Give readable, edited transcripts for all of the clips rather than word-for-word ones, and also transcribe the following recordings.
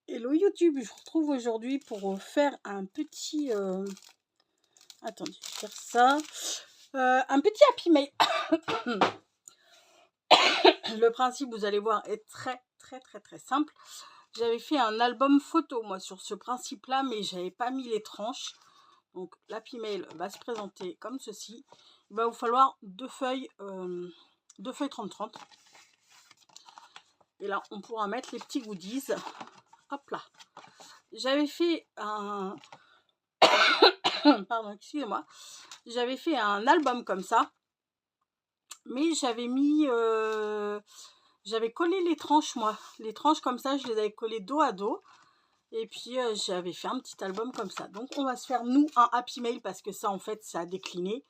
Hello YouTube, je vous retrouve aujourd'hui pour faire un petit... Attendez, je vais faire ça. Un petit Happy Mail. Le principe, vous allez voir, est très simple. J'avais fait un album photo, moi, sur ce principe-là, mais j'avais pas mis les tranches. Donc, l'Happy Mail va se présenter comme ceci. Il va vous falloir deux feuilles 30-30. Et là, on pourra mettre les petits goodies. Hop là. J'avais fait un... Pardon, excusez-moi. J'avais fait un album comme ça. Mais j'avais mis... j'avais collé les tranches, moi. Les tranches comme ça, je les avais collées dos à dos. Et puis, j'avais fait un petit album comme ça. Donc, on va se faire, nous, un Happy Mail. Parce que ça, en fait, ça a décliné.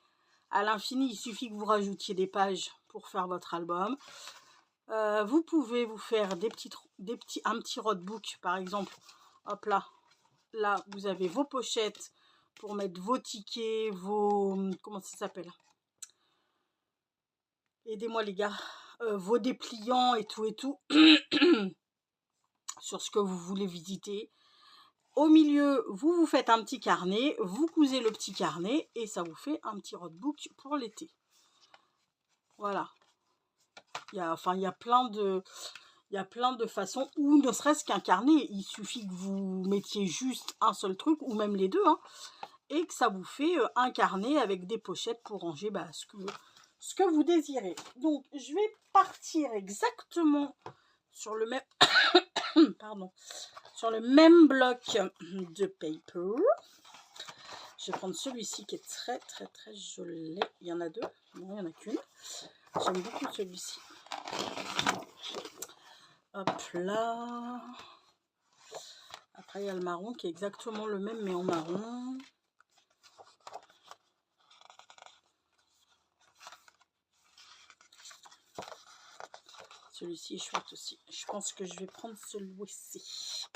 À l'infini, il suffit que vous rajoutiez des pages pour faire votre album. Vous pouvez vous faire un petit roadbook, par exemple. Hop là. Là, vous avez vos pochettes pour mettre vos tickets, vos... Comment ça s'appelle? Aidez-moi, les gars. Vos dépliants et tout. Sur ce que vous voulez visiter. Au milieu, vous vous faites un petit carnet. Vous cousez le petit carnet et ça vous fait un petit roadbook pour l'été. Voilà. Il y a plein de façons, ou ne serait-ce qu'un carnet, il suffit que vous mettiez juste un seul truc, ou même les deux, hein, et que ça vous fait un carnet avec des pochettes pour ranger ce que vous désirez. Donc, je vais partir exactement sur le même, pardon, sur le même bloc de paper. Je vais prendre celui-ci qui est très joli. Il y en a deux, non, il n'y en a qu'une. J'aime beaucoup celui-ci. Hop là. Après, il y a le marron qui est exactement le même, mais en marron. Celui-ci est chouette aussi. Je pense que je vais prendre celui-ci.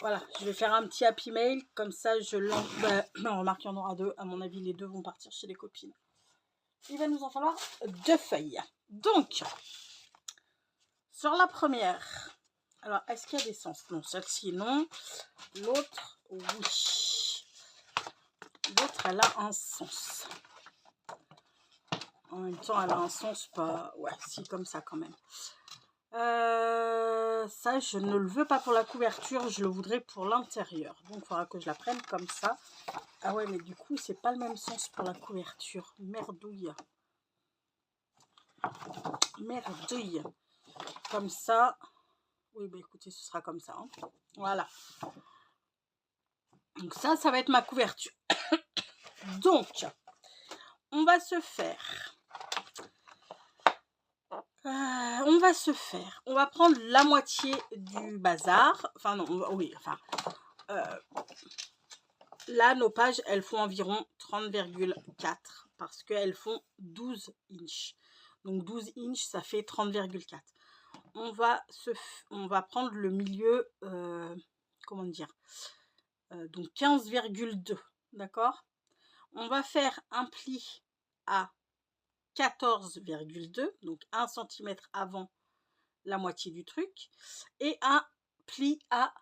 Voilà, je vais faire un petit Happy Mail. Comme ça, je lance... non, remarque, il y en aura deux. À mon avis, les deux vont partir chez les copines. Il va nous en falloir deux feuilles. Donc, sur la première... Alors, est-ce qu'il y a des sens? Non, celle-ci, non. L'autre, oui. L'autre, elle a un sens. En même temps, elle a un sens pas... Ouais, si, comme ça, quand même. Ça, je ne le veux pas pour la couverture. Je le voudrais pour l'intérieur. Donc, il faudra que je la prenne comme ça. Ah ouais, mais du coup, c'est pas le même sens pour la couverture. Merdouille. Merdouille. Comme ça... Oui, bah écoutez, ce sera comme ça. Hein. Voilà. Donc ça va être ma couverture. Donc, on va se faire... on va prendre la moitié du bazar. Enfin, non, oui, enfin... là, nos pages, elles font environ 30,4 parce qu'elles font 12 inches. Donc, 12 inches, ça fait 30,4. On va prendre le milieu, comment dire, donc 15,2, d'accord? On va faire un pli à 14,2, donc 1 cm avant la moitié du truc, et un pli à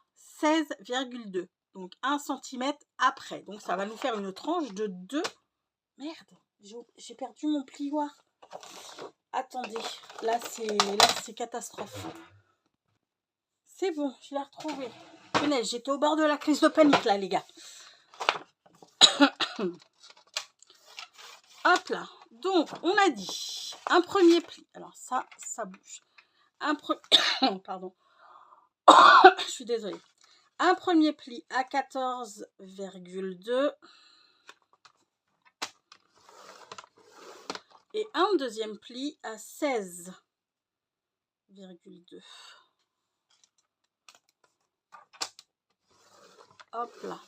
16,2, donc 1 cm après. Donc ça va nous faire une tranche de 2. Merde, j'ai perdu mon plioir. Attendez, là c'est catastrophe. C'est bon, je l'ai retrouvé. Punaise, j'étais au bord de la crise de panique là, les gars. Hop là. Donc, on a dit un premier pli. Alors ça bouge. Pardon. Je suis désolée. Un premier pli à 14,2. Et un deuxième pli à 16,2. Hop là.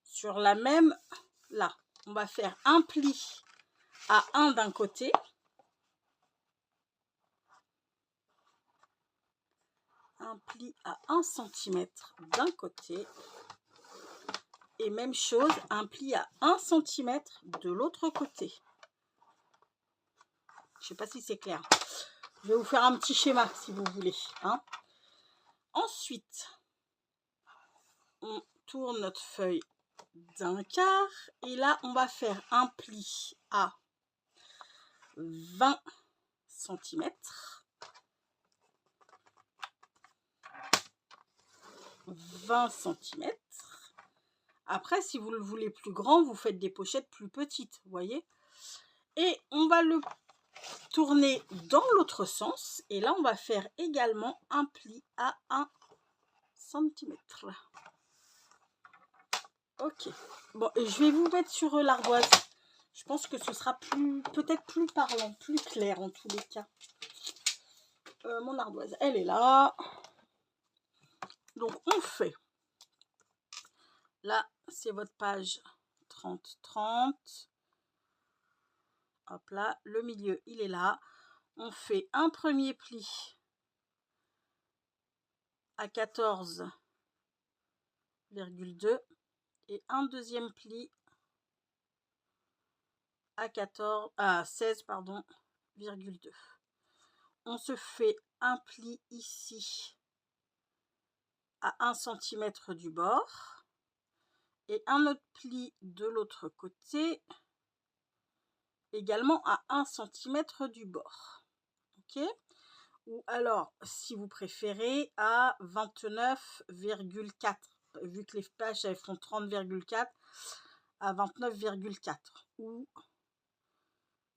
Sur la même, là, on va faire un pli à 1 d'un côté. Un pli à 1 cm d'un côté. Et même chose, un pli à 1 cm de l'autre côté. Je ne sais pas si c'est clair. Je vais vous faire un petit schéma si vous voulez. Hein. Ensuite, on tourne notre feuille d'un quart et là, on va faire un pli à 20 cm. 20 cm. Après, si vous le voulez plus grand, vous faites des pochettes plus petites, vous voyez. Et on va le tourner dans l'autre sens. Et là, on va faire également un pli à 1 cm. Ok. Bon, je vais vous mettre sur l'ardoise. Je pense que ce sera peut-être plus parlant, plus clair en tous les cas. Mon ardoise, elle est là. Donc, on fait. Là, c'est votre page 30-30. Hop là, le milieu, il est là. On fait un premier pli à 14,2 et un deuxième pli à 16, pardon, ,2. On se fait un pli ici à 1 cm du bord et un autre pli de l'autre côté également à 1 cm du bord. Ok, ou alors si vous préférez à 29,4, vu que les pages elles font 30,4, à 29,4 ou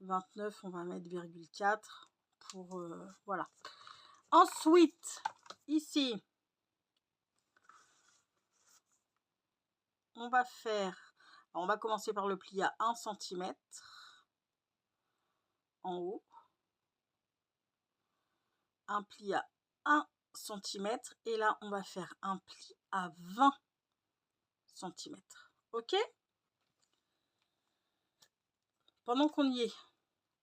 29, on va mettre ,4 pour voilà. Ensuite ici on va faire, on va commencer par le pli à 1 cm en haut, un pli à 1 cm et là on va faire un pli à 20 cm. Ok, pendant qu'on y est,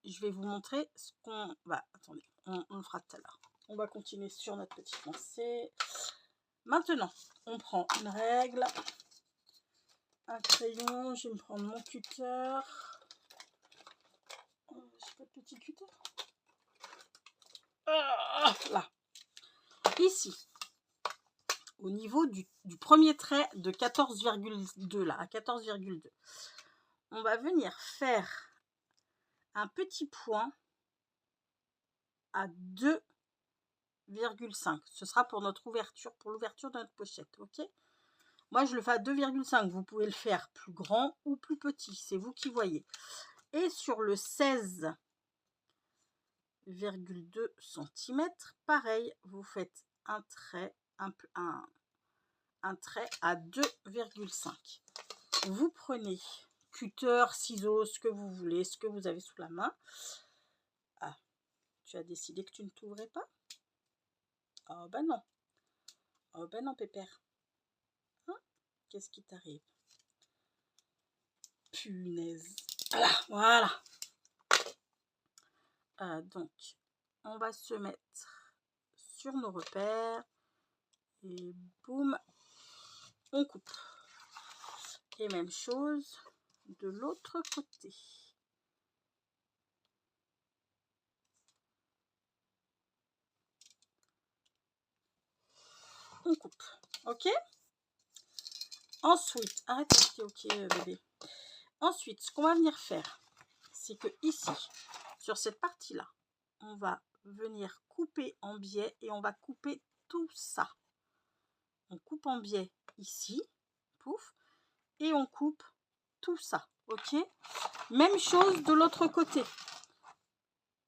je vais vous montrer ce qu'on va, attendez, on le fera tout à l'heure. On va continuer sur notre petit lancé. Maintenant on prend une règle, un crayon, je vais me prendre mon cutter. J'ai pas de petit cutter. Là, ici, au niveau du premier trait de 14,2 là, à 14,2, on va venir faire un petit point à 2,5. Ce sera pour notre ouverture, pour l'ouverture de notre pochette, ok. Moi, je le fais à 2,5. Vous pouvez le faire plus grand ou plus petit, c'est vous qui voyez. Et sur le 16,2 cm, pareil, vous faites un trait, un trait à 2,5. Vous prenez cutter, ciseaux, ce que vous voulez, ce que vous avez sous la main. Ah, tu as décidé que tu ne t'ouvrais pas? Oh ben non. Oh ben non, pépère. Hein? Qu'est-ce qui t'arrive? Punaise. Voilà. Donc, on va se mettre sur nos repères. Et boum, on coupe. Et même chose de l'autre côté. On coupe. Ok? Ensuite, arrête, ok bébé. Ensuite, ce qu'on va venir faire, c'est que ici, sur cette partie-là, on va venir couper en biais et on va couper tout ça. On coupe en biais ici, pouf, et on coupe tout ça, ok? Même chose de l'autre côté.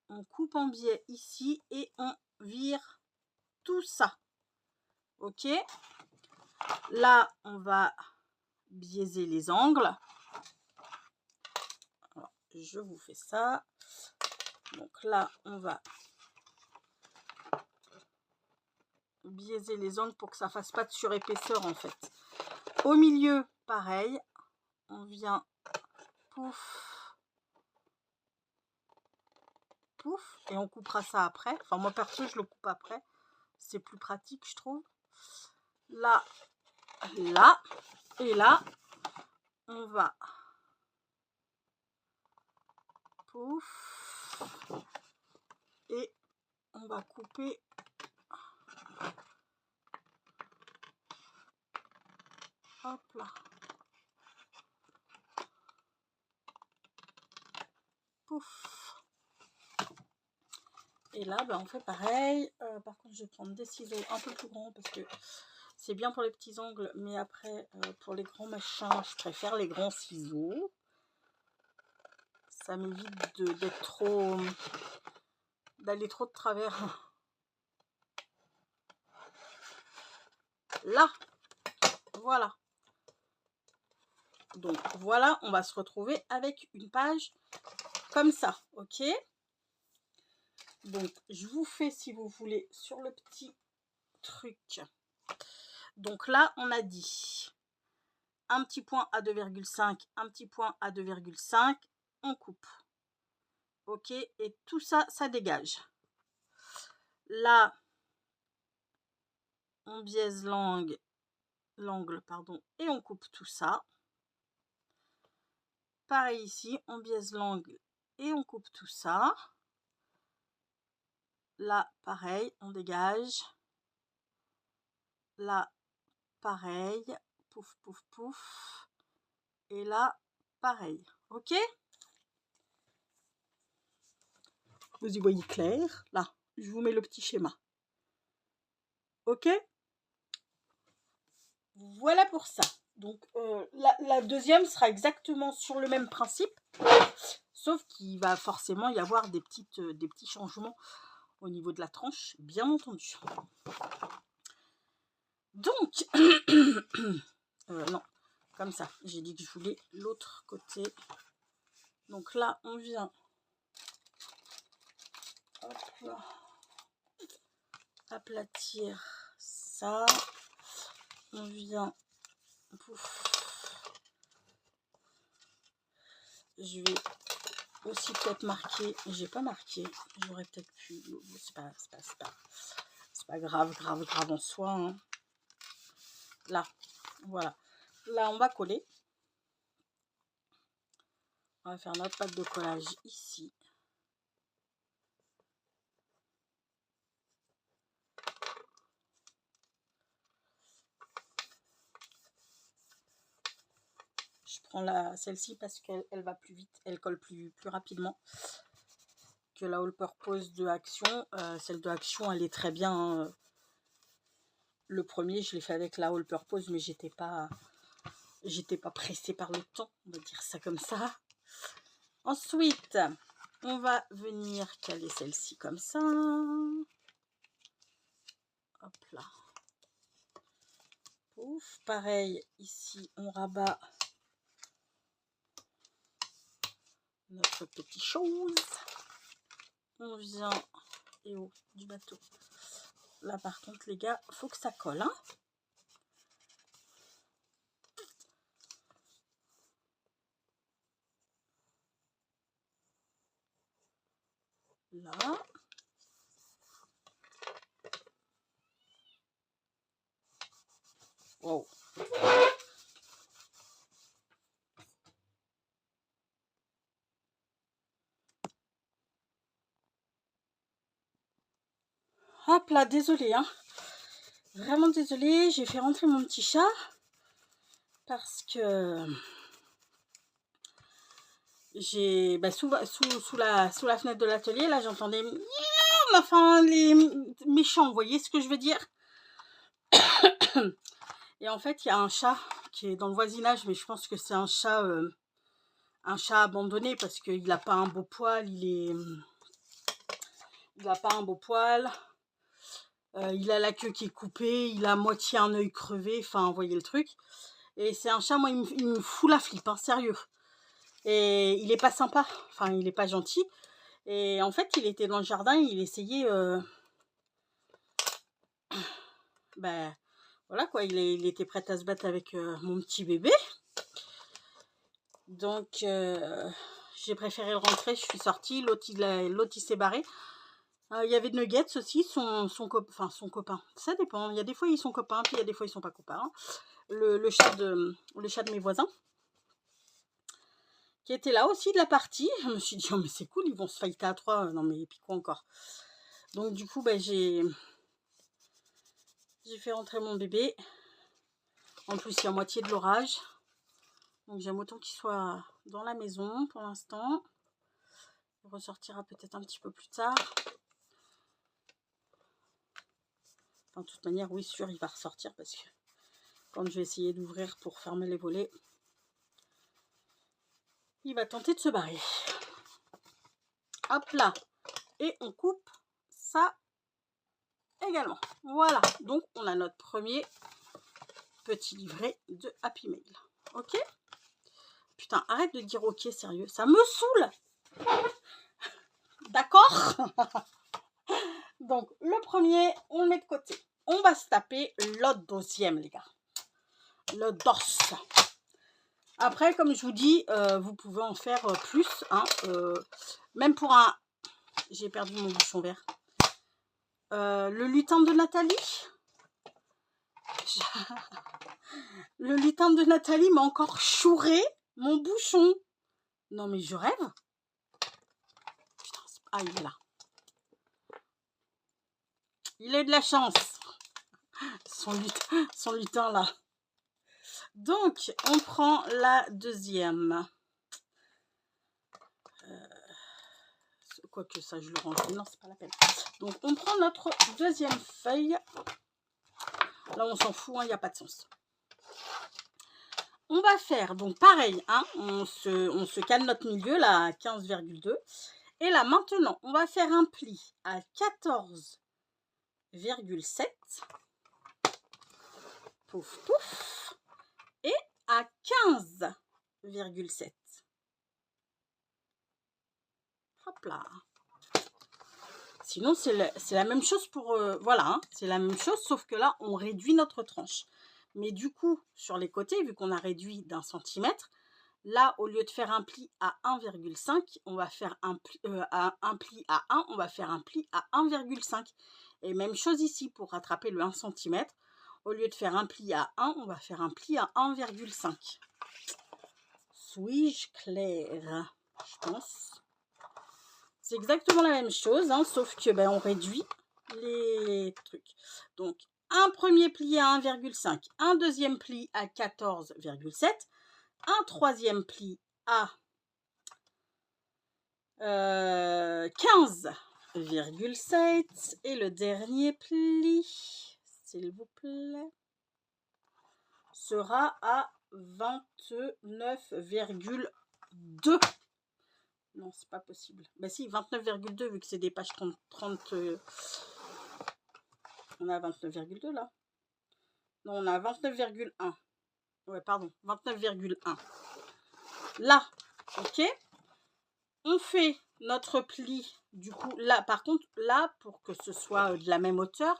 On coupe en biais ici et on vire tout ça, ok? Là, on va biaiser les angles. Alors, je vous fais ça. Donc là, on va biaiser les angles pour que ça fasse pas de surépaisseur en fait. Au milieu, pareil, on vient pouf, pouf, et on coupera ça après. Enfin, moi perso, je le coupe après. C'est plus pratique, je trouve. Là, là, et là, on va pouf, et on va couper Hop là. Pouf. Et là, ben, on fait pareil. Par contre, je vais prendre des ciseaux un peu plus grands parce que c'est bien pour les petits ongles. Mais après, pour les grands machins, je préfère les grands ciseaux. Ça m'évite d'être trop... d'aller trop de travers. Là. Voilà. Donc, voilà, on va se retrouver avec une page comme ça. Ok ? Donc, je vous fais, si vous voulez, sur le petit truc. Donc là, on a dit un petit point à 2,5, un petit point à 2,5, on coupe. Ok, et tout ça, ça dégage. Là, on biaise l'angle, pardon, et on coupe tout ça. Pareil ici, on biaise l'angle et on coupe tout ça. Là, pareil, on dégage. Là, pareil, pouf, pouf, pouf. Et là, pareil. Ok ? Vous y voyez clair. Là, je vous mets le petit schéma. Ok ? Voilà pour ça. Donc, la deuxième sera exactement sur le même principe. Sauf qu'il va forcément y avoir des petits changements au niveau de la tranche, bien entendu. Donc, non, comme ça. J'ai dit que je voulais l'autre côté. Donc là, on vient... Hop là. Aplatir ça. On vient... Pouf. Je vais aussi peut-être marquer... J'ai pas marqué. J'aurais peut-être pu... C'est pas grave en soi. Hein. Là, voilà. Là, on va coller. On va faire notre pâte de collage ici. Je prends celle-ci parce qu'elle va plus vite, elle colle plus rapidement que la All Purpose de Action. Celle de Action, elle est très bien. Hein. Le premier, je l'ai fait avec la All Purpose, mais j'étais pas pressée par le temps, on va dire ça comme ça. Ensuite, on va venir caler celle-ci comme ça. Hop là. Ouf, pareil, ici, on rabat notre petite chose. On vient et haut du bateau. Là, par contre, les gars, faut que ça colle. Hein. Là. Wow. Hop là, désolé, hein. Vraiment désolée, j'ai fait rentrer mon petit chat parce que j'ai sous la fenêtre de l'atelier, là j'entendais enfin les méchants, vous voyez ce que je veux dire. Et en fait, il y a un chat qui est dans le voisinage, mais je pense que c'est un chat abandonné parce qu'il n'a pas un beau poil, il n'a pas un beau poil. Il a la queue qui est coupée, il a à moitié un œil crevé, enfin, vous voyez le truc. Et c'est un chat, moi, il me fout la flippe, hein, sérieux. Et il est pas sympa, enfin, il est pas gentil. Et en fait, il était dans le jardin, il essayait... voilà quoi, il était prêt à se battre avec mon petit bébé. Donc, j'ai préféré le rentrer, je suis sortie, l'autre il s'est barré. Il y avait de Nuggets aussi, son copain. Ça dépend. Il y a des fois ils sont copains, puis il y a des fois ils sont pas copains. Hein. Le chat de mes voisins, qui était là aussi de la partie. Je me suis dit, oh mais c'est cool, ils vont se fighter à 3. Non mais et puis quoi encore. Donc du coup, j'ai fait rentrer mon bébé. En plus, il y a moitié de l'orage. Donc j'aime autant qu'il soit dans la maison pour l'instant. Il ressortira peut-être un petit peu plus tard. Enfin, de toute manière, oui, sûr, il va ressortir parce que quand je vais essayer d'ouvrir pour fermer les volets, il va tenter de se barrer. Hop là. Et on coupe ça également. Voilà. Donc, on a notre premier petit livret de Happy Mail. Ok? Putain, arrête de dire ok, sérieux. Ça me saoule. D'accord? Donc, le premier, on le met de côté. On va se taper le deuxième, les gars. Le dos. Après, comme je vous dis, vous pouvez en faire plus. Hein, même pour un... J'ai perdu mon bouchon vert. Le lutin de Nathalie. Le lutin de Nathalie m'a encore chouré mon bouchon. Non, mais je rêve. Putain, ah, il est là. Il est de la chance. Son lutin là. Donc, on prend la deuxième. Quoique ça, je le range. Non, c'est pas la peine. Donc, on prend notre deuxième feuille. Là, on s'en fout, il n'y a pas de sens. On va faire, donc pareil, hein, on se cale notre milieu, là, à 15,2. Et là, maintenant, on va faire un pli à 14,7. Pouf, pouf. Et à 15,7. Hop là. Sinon, c'est la même chose pour... voilà, hein, c'est la même chose, sauf que là, on réduit notre tranche. Mais du coup, sur les côtés, vu qu'on a réduit d'1 centimètre, là, au lieu de faire un pli à 1,5, on va faire un pli à 1, on va faire un pli à 1,5. Et même chose ici, pour rattraper le 1 cm. Au lieu de faire un pli à 1, on va faire un pli à 1,5. Suis-je claire? Je pense. C'est exactement la même chose, hein, sauf que on réduit les trucs. Donc, un premier pli à 1,5, un deuxième pli à 14,7, un troisième pli à 15,7 et le dernier pli, s'il vous plaît, sera à 29,2. Non, c'est pas possible. Bah si, 29,2 vu que c'est des pages 30 on a 29,2 là. Non, on a 29,1. Ouais, pardon, 29,1. Là, ok. On fait notre pli, du coup, là, par contre, là, pour que ce soit de la même hauteur,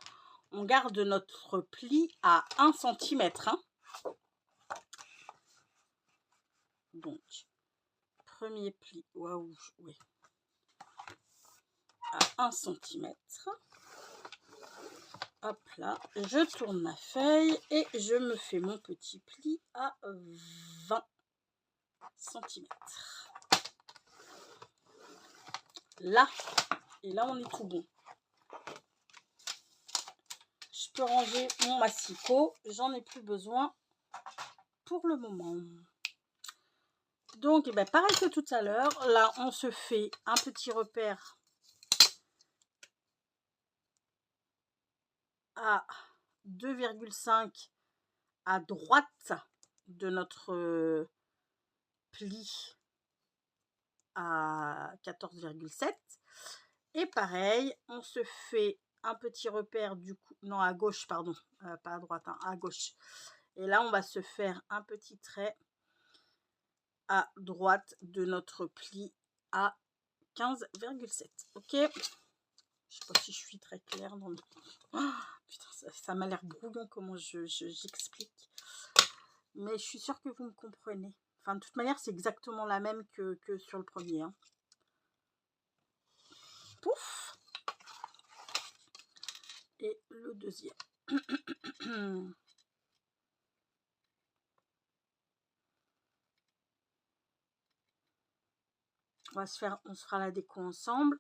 on garde notre pli à 1 cm. Hein. Donc, premier pli, waouh, oui, à 1 cm. Hop là, je tourne ma feuille et je me fais mon petit pli à 20 cm. Là, et là on est tout bon. Je peux ranger mon massicot, j'en ai plus besoin pour le moment. Donc, pareil que tout à l'heure, là on se fait un petit repère à 2,5 à droite de notre pli à 14,7 et pareil on se fait un petit repère du coup, non à gauche pardon, pas à droite, hein, à gauche, et là on va se faire un petit trait à droite de notre pli à 15,7. ok, je sais pas si je suis très claire dans le... Oh, putain, ça m'a l'air brouillon comment j'explique, mais je suis sûre que vous me comprenez. Enfin, de toute manière, c'est exactement la même que sur le premier. Hein. Pouf. Et le deuxième. On se fera la déco ensemble.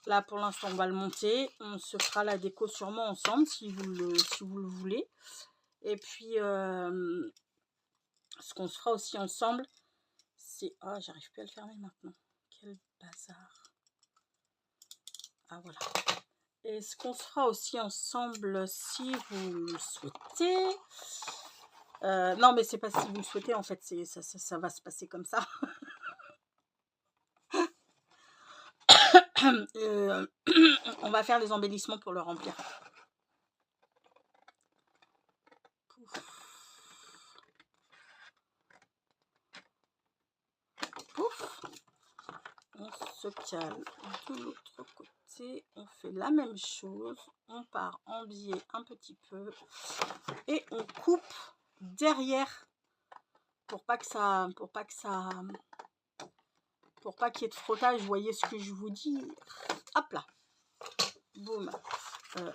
Là, pour l'instant, on va le monter. On se fera la déco sûrement ensemble si vous le voulez. Et puis, ce qu'on se fera aussi ensemble, c'est... Oh, j'arrive plus à le fermer maintenant. Quel bazar. Ah, voilà. Et ce qu'on se fera aussi ensemble, si vous le souhaitez... non, mais c'est pas si vous le souhaitez, en fait, ça va se passer comme ça. On va faire les embellissements pour le remplir. Pouf. On se cale de l'autre côté. On fait la même chose. On part en biais un petit peu. Et on coupe derrière pour pas qu'il y ait de frottage. Vous voyez ce que je vous dis? Hop là. Boum.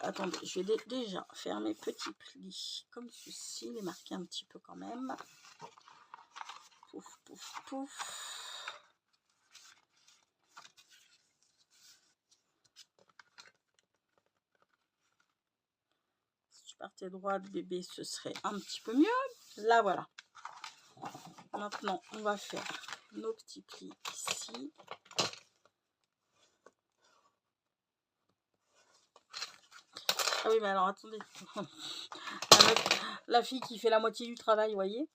Attendez, je vais déjà faire mes petits plis comme ceci, les marquer un petit peu quand même. Pouf, pouf, pouf. Si je partais droite, bébé, ce serait un petit peu mieux. Là, voilà. Maintenant, on va faire nos petits plis ici. Ah oui, mais alors, attendez. La fille qui fait la moitié du travail, vous voyez.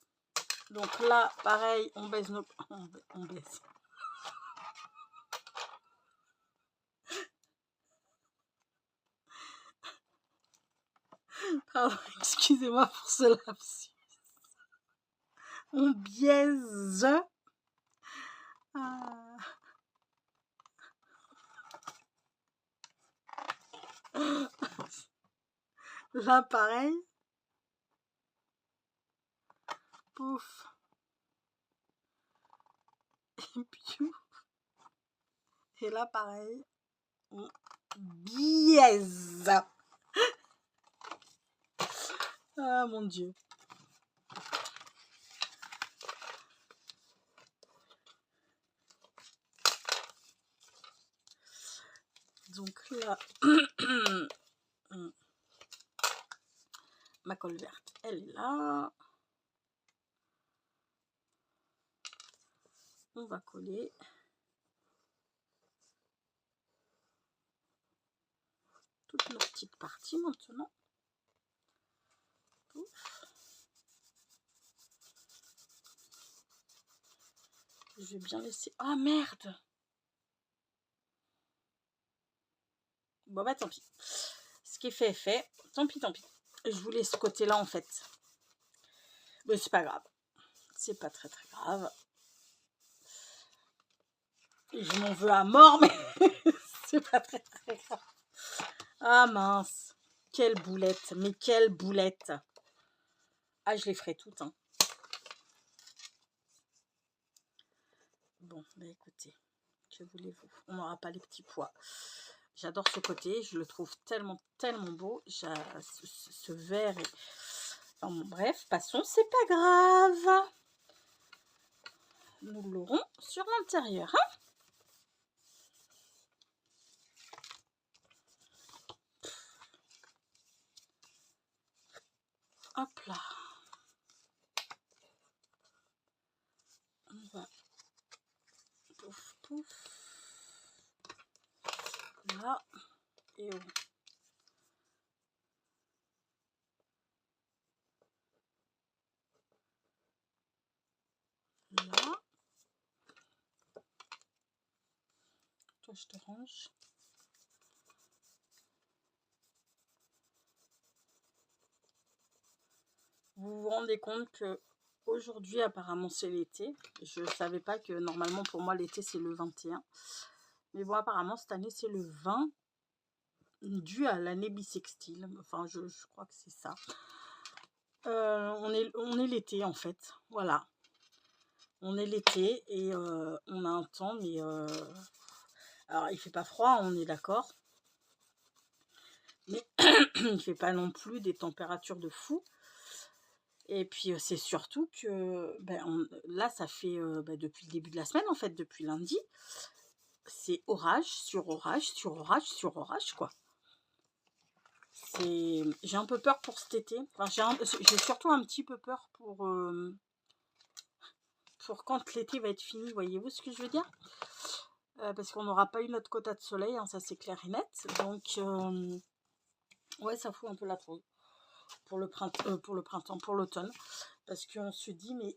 Donc là, pareil, on baise nos... On baise. Pardon, excusez-moi pour ce lapsus. On biaise. Ah. Là, pareil. Pouf. Et puis, et là, pareil. On biaise. Ah, mon Dieu. Donc là, ma colle verte, elle est là. On va coller. Toutes nos petites parties maintenant. Ouf. Je vais bien laisser... Ah, merde! Bon, bah, tant pis. Ce qui est fait est fait. Tant pis, tant pis. Je vous laisse ce côté-là, en fait. Mais c'est pas grave. C'est pas très, très grave. Je m'en veux à mort, mais c'est pas très, très grave. Ah, mince. Quelle boulette. Mais quelle boulette. Ah, je les ferai toutes, hein. Bon, bah écoutez, que voulez-vous? On n'aura pas les petits pois. J'adore ce côté, je le trouve tellement, tellement beau. Ce vert est... Enfin, bon, bref, passons, c'est pas grave. Nous l'aurons sur l'intérieur, hein. Hop là. On va... Pouf, pouf. Là. Et oh. Là. Toi, je te range. Vous vous rendez compte que aujourd'hui, apparemment, c'est l'été. Je ne savais pas que normalement, pour moi, l'été, c'est le 21. Mais bon, apparemment, cette année, c'est le 20, dû à l'année bissextile. Enfin, je crois que c'est ça. On est l'été, en fait. Voilà. On est l'été et on a un temps, mais... alors, il fait pas froid, on est d'accord. Mais il fait pas non plus des températures de fou. Et puis, c'est surtout que... là, ça fait depuis le début de la semaine, en fait, depuis lundi. C'est orage sur orage sur orage sur orage, quoi. J'ai un peu peur pour cet été. Enfin, j'ai surtout un petit peu peur pour quand l'été va être fini. Voyez-vous ce que je veux dire? Parce qu'on n'aura pas eu notre quota de soleil, hein, ça c'est clair et net. Donc, ouais, ça fout un peu la trouille pour le printemps, pour l'automne. Parce qu'on se dit, mais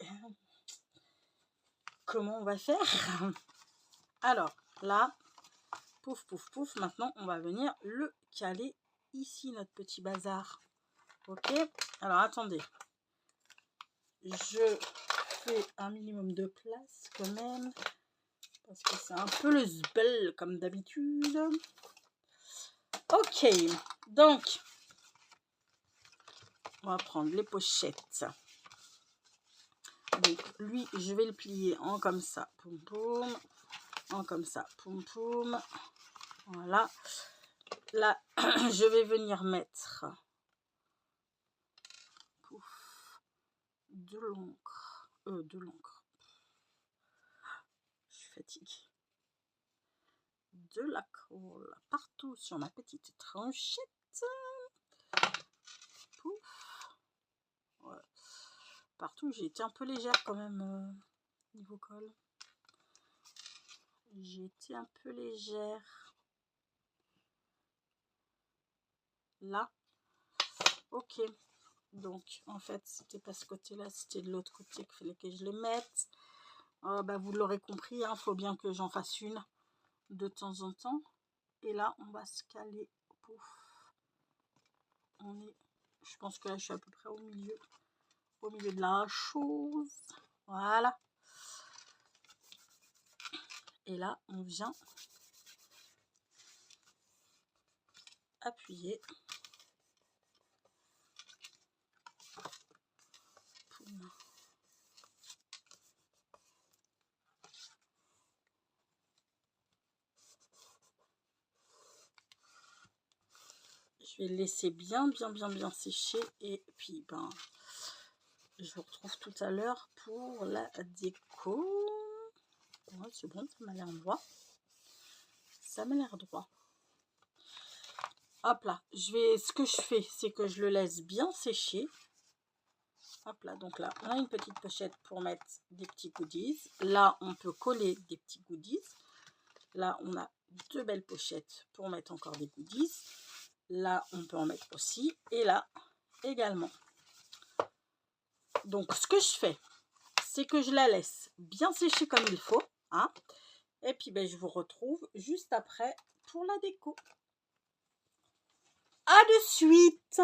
comment on va faire? Alors, là, pouf, pouf, pouf. Maintenant, on va venir le caler ici, notre petit bazar. Ok? Alors, attendez. Je fais un minimum de place quand même. Parce que c'est un peu le zbel comme d'habitude. Ok. Donc, on va prendre les pochettes. Donc, lui, je vais le plier en comme ça. Poum, poum. En comme ça. Poum, poum. Voilà. Là, je vais venir mettre de l'encre. Je suis fatiguée. De la colle partout sur ma petite tranchette. Pouf. Ouais. Partout, j'ai été un peu légère quand même niveau colle. J'ai été un peu légère. Là. Ok. Donc, en fait, c'était pas ce côté-là, c'était de l'autre côté qu'il fallait que je les mette. Bah, vous l'aurez compris, il faut bien que j'en fasse une de temps en temps. Et là, on va se caler. Pouf. Je pense que là, je suis à peu près au milieu de la chose. Voilà. Et là, on vient appuyer. Poum. Je vais le laisser bien sécher. Et puis, ben, je vous retrouve tout à l'heure pour la déco. Ouais, c'est bon, ça m'a l'air droit. Ça m'a l'air droit. Hop là, ce que je fais, c'est que je le laisse bien sécher. Hop là, donc là, on a une petite pochette pour mettre des petits goodies. Là, on peut coller des petits goodies. Là, on a deux belles pochettes pour mettre encore des goodies. Là, on peut en mettre aussi. Et là, également. Donc, ce que je fais, c'est que je la laisse bien sécher comme il faut. Hein. Et puis, ben, je vous retrouve juste après pour la déco. À de suite!